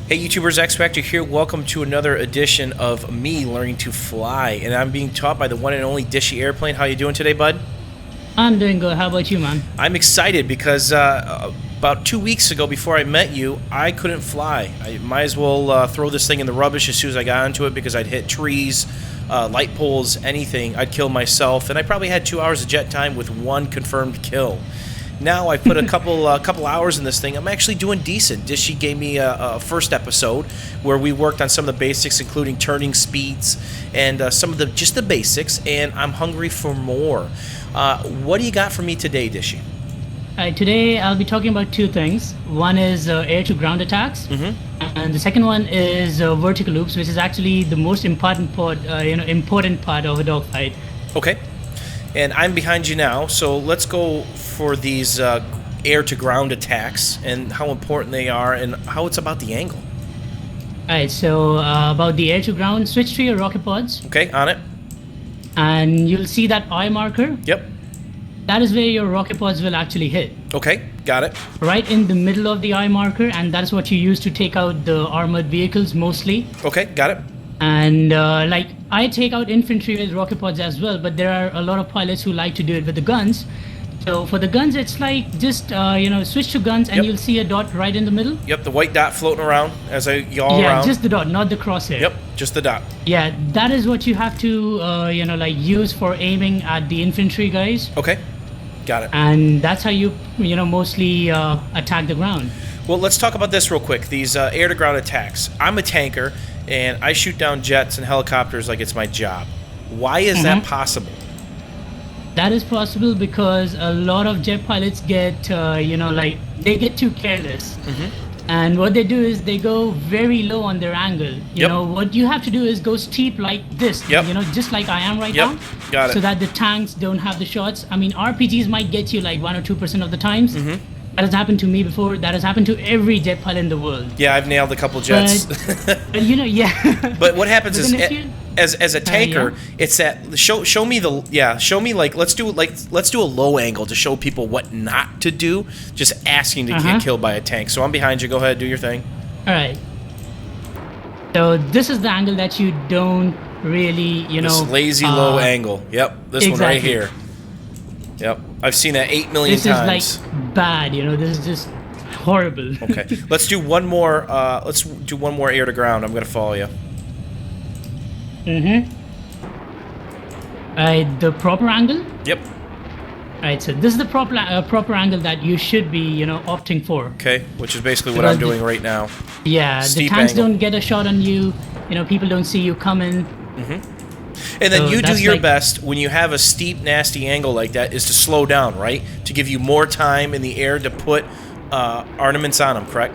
Hey YouTubers, Xfactor here. Welcome to another edition of me learning to fly, and I'm being taught by the one and only DishyAirplane. How you doing today, bud? I'm doing good. How about you, man? I'm excited because about 2 weeks ago, before I met you, I couldn't fly. I might as well throw this thing in the rubbish as soon as I got onto it because I'd hit trees, light poles, anything. I'd kill myself, and I probably had 2 hours of jet time with one confirmed kill. Now I put a couple hours in this thing. I'm actually doing decent. Dishy gave me a first episode where we worked on some of the basics, including turning speeds and some of just the basics. And I'm hungry for more. What do you got for me today, Dishy? Today I'll be talking about two things. One is air-to-ground attacks, and the second one is vertical loops, which is actually the most important part, important part of a dogfight. Okay. And I'm behind you now, so let's go for these air-to-ground attacks and how important they are and how it's about the angle. Alright, so about the air-to-ground, switch to your rocket pods. Okay, on it. And you'll see that eye marker. Yep. That is where your rocket pods will actually hit. Okay, got it. Right in the middle of the eye marker, and that's what you use to take out the armored vehicles mostly. Okay, got it. And like I take out infantry with rocket pods as well, but there are a lot of pilots who like to do it with the guns. So for the guns, it's like just switch to guns, and Yep. you'll see a dot right in the middle. Yep, the white dot floating around as I yaw Yeah, around. just the dot, not the crosshair. Yep, just the dot. Yeah, that is what you have to use for aiming at the infantry guys, Okay, got it. and that's how you mostly attack the ground. Well, let's talk about this real quick. These air-to-ground attacks. I'm a tanker, and I shoot down jets and helicopters like it's my job. Why is that possible? That is possible because a lot of jet pilots get, they get too careless. And what they do is they go very low on their angle. You Yep. know, what you have to do is go steep like this, Yep. just like I am right Yep, now. got it. So that the tanks don't have the shots. I mean, RPGs might get you like 1 or 2% of the times. That has happened to me before. That has happened to every jet pilot in the world. Yeah, I've nailed a couple jets. But, yeah. But what happens But is, then if you- as a tanker, it's that show me like let's do a low angle to show people what not to do. Just asking to get killed by a tank. So I'm behind you. Go ahead, do your thing. All right. So this is the angle that you don't really, This lazy low angle. Yep, this one right exactly. here. Yep, I've seen that 8 million This times. is like bad. This is just horrible. Okay, let's do one more. Let's do one more air to ground. I'm gonna follow you. The proper angle. Yep. Right. So this is the proper angle that you should be, opting for. Okay, which is basically what I'm Because doing right now. Yeah, Steep the tanks angle. don't get a shot on you. People don't see you coming. And then So you do that's your like- best when you have a steep, nasty angle like that is to slow down, right? To give you more time in the air to put ornaments on them, correct?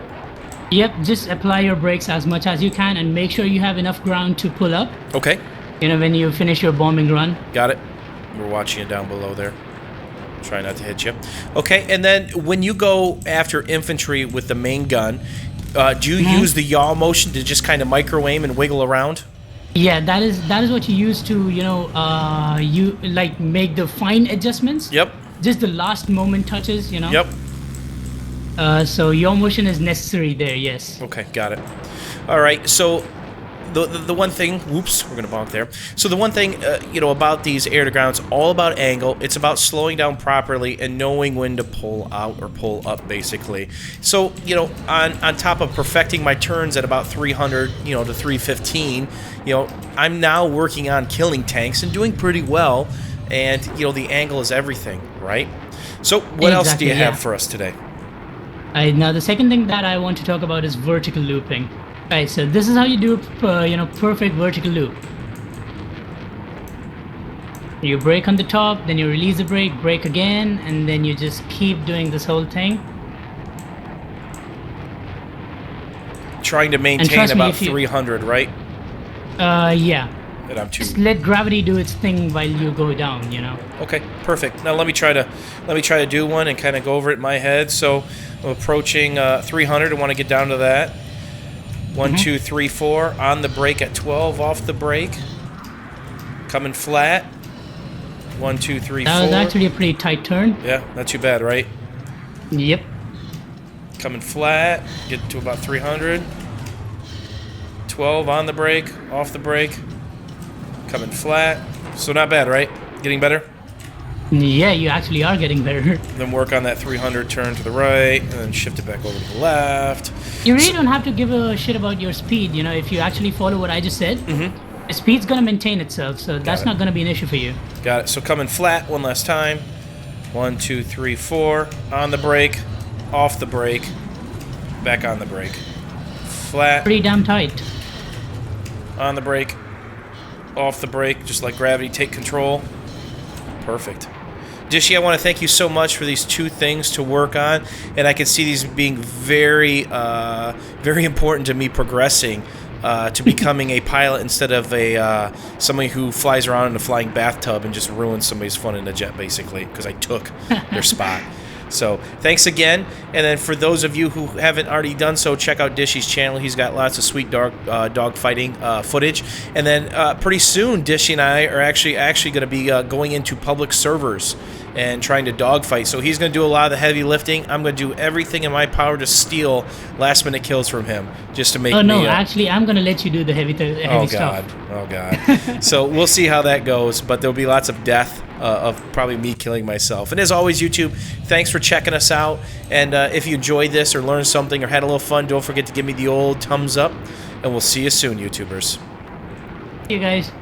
Yep. Just apply your brakes as much as you can, and make sure you have enough ground to pull up. Okay, When you finish your bombing run. got it. We're watching you down below there. Try not to hit you. Okay, and then when you go after infantry with the main gun, do you use the yaw motion to just kind of micro aim and wiggle around? Yeah, that is what you use to you like make the fine adjustments. Yep. Just the last moment touches. Yep. So your motion is necessary there. Yes. Okay, got it. All right, so the one thing, whoops, we're gonna bonk there. So the one thing, about these air to grounds, all about angle. It's about slowing down properly and knowing when to pull out or pull up, basically. So on top of perfecting my turns at about 300, to 315, I'm now working on killing tanks and doing pretty well. And the angle is everything, right? So what else do Exactly, you have yeah. for us today? Now the second thing that I want to talk about is vertical looping. Right. So this is how you do perfect vertical loop. You brake on the top, then you release the brake again, and then you just keep doing this whole thing. Trying to maintain trust me, about if you- 300, right? Yeah. And I'm too. Just let gravity do its thing while you go down. Okay, perfect. Now let me try to do one and kind of go over it in my head. So I'm approaching 300. I want to get down to that. 1, 2, 3, 4 on the brake at 12, off the brake, coming flat. 1, 2, 3, 4. That was actually a pretty tight turn. Yeah, not too bad, right? Yep. Coming flat, get to about 300. 12 on the brake, off the brake, coming flat. So not bad, right? Getting better? Yeah, you actually are getting better. Then work on that 300 turn to the right, and then shift it back over to the left. You really don't have to give a shit about your speed, you know, if you actually follow what I just said. The speed's gonna maintain itself, so that's not gonna be an issue for you. Got it. So coming flat one last time. 1, 2, 3, 4. On the brake, off the brake, back on the brake. Flat. Pretty damn tight. On the brake, off the brake, just like gravity. Take control. Perfect. Dishy, I want to thank you so much for these 2 things to work on, and I can see these being very, very important to me progressing to becoming a pilot instead of a somebody who flies around in a flying bathtub and just ruins somebody's fun in a jet, basically, because I took their spot. So thanks again, and then for those of you who haven't already done so, check out Dishy's channel. He's got lots of sweet dog fighting footage, and then pretty soon Dishy and I are actually going to be going into public servers and trying to dogfight. So he's going to do a lot of the heavy lifting. I'm going to do everything in my power to steal last-minute kills from him, just to make me... Oh, no, actually, I'm going to let you do the heavy stuff. Oh, God. So we'll see how that goes, but there'll be lots of death of probably me killing myself. And as always, YouTube, thanks for checking us out. And if you enjoyed this or learned something or had a little fun, don't forget to give me the old thumbs up. And we'll see you soon, YouTubers. See you guys.